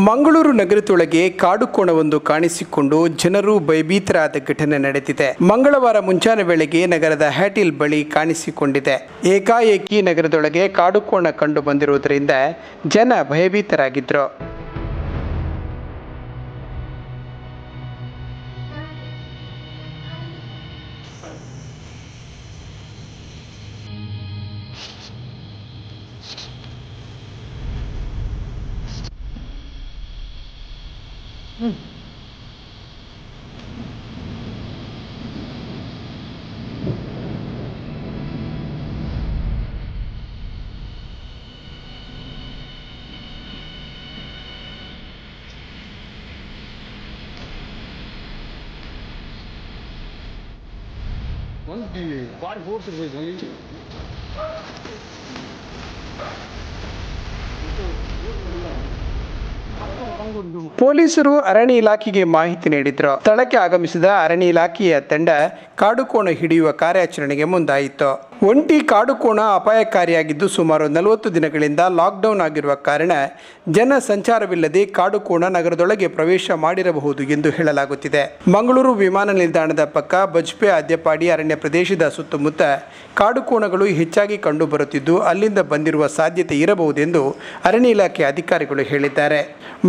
ಮಂಗಳೂರು ನಗರದೊಳಗೆ ಕಾಡು ಕೋಣವೊಂದು ಕಾಣಿಸಿಕೊಂಡು ಜನರು ಭಯಭೀತರಾದ ಘಟನೆ ನಡೆದಿದೆ. ಮಂಗಳವಾರ ಮುಂಜಾನೆ ವೇಳೆಗೆ ನಗರದ ಹ್ಯಾಟಿಲ್ ಬಳಿ ಕಾಣಿಸಿಕೊಂಡಿದೆ. ಏಕಾಏಕಿ ನಗರದೊಳಗೆ ಕಾಡು ಕೋಣ ಕಂಡು ಬಂದಿರುವುದರಿಂದ ಜನ ಭಯಭೀತರಾಗಿದ್ರು. ಪೊಲೀಸರು ಅರಣ್ಯ ಇಲಾಖೆಗೆ ಮಾಹಿತಿ ನೀಡಿದ್ರು. ಸ್ಥಳಕ್ಕೆ ಆಗಮಿಸಿದ ಅರಣ್ಯ ಇಲಾಖೆಯ ತಂಡ ಕಾಡುಕೋಣ ಹಿಡಿಯುವ ಕಾರ್ಯಾಚರಣೆಗೆ ಮುಂದಾಯಿತು. ಒಂಟಿ ಕಾಡುಕೋಣ ಅಪಾಯಕಾರಿಯಾಗಿದ್ದು ಸುಮಾರು 40 ದಿನಗಳಿಂದ ಲಾಕ್ಡೌನ್ ಆಗಿರುವ ಕಾರಣ ಜನ ಸಂಚಾರವಿಲ್ಲದೆ ಕಾಡುಕೋಣ ನಗರದೊಳಗೆ ಪ್ರವೇಶ ಮಾಡಿರಬಹುದು ಎಂದು ಹೇಳಲಾಗುತ್ತಿದೆ. ಮಂಗಳೂರು ವಿಮಾನ ನಿಲ್ದಾಣದ ಪಕ್ಕ ಬಜ್ಪೆ ಅದ್ಯಪಾಡಿ ಅರಣ್ಯ ಪ್ರದೇಶದ ಸುತ್ತಮುತ್ತ ಕಾಡುಕೋಣಗಳು ಹೆಚ್ಚಾಗಿ ಕಂಡುಬರುತ್ತಿದ್ದು ಅಲ್ಲಿಂದ ಬಂದಿರುವ ಸಾಧ್ಯತೆ ಇರಬಹುದೆಂದು ಅರಣ್ಯ ಇಲಾಖೆ ಅಧಿಕಾರಿಗಳು ಹೇಳಿದ್ದಾರೆ.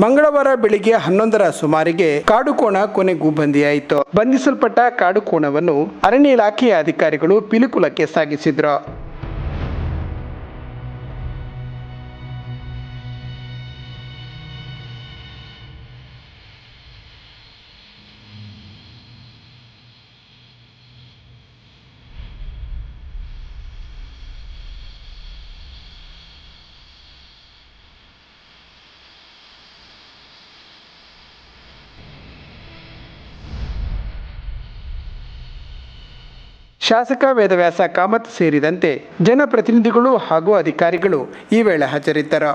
ಮಂಗಳವಾರ ಬೆಳಿಗ್ಗೆ 11ರ ಸುಮಾರಿಗೆ ಕಾಡುಕೋಣ ಕೊನೆಗೂ ಬಂದಿಯಾಯಿತು. ಬಂಧಿಸಲ್ಪಟ್ಟ ಕಾಡುಕೋಣವನ್ನು ಅರಣ್ಯ ಇಲಾಖೆಯ ಅಧಿಕಾರಿಗಳು ಪಿಲಿಕುಲಕ್ಕೆ ಸಾಗಿಸಿದ್ರು. ಶಾಸಕ ವೇದವ್ಯಾಸ ಕಾಮತ್ ಸೇರಿದಂತೆ ಜನಪ್ರತಿನಿಧಿಗಳು ಹಾಗೂ ಅಧಿಕಾರಿಗಳು ಈ ವೇಳೆ ಹಾಜರಿದ್ದರು.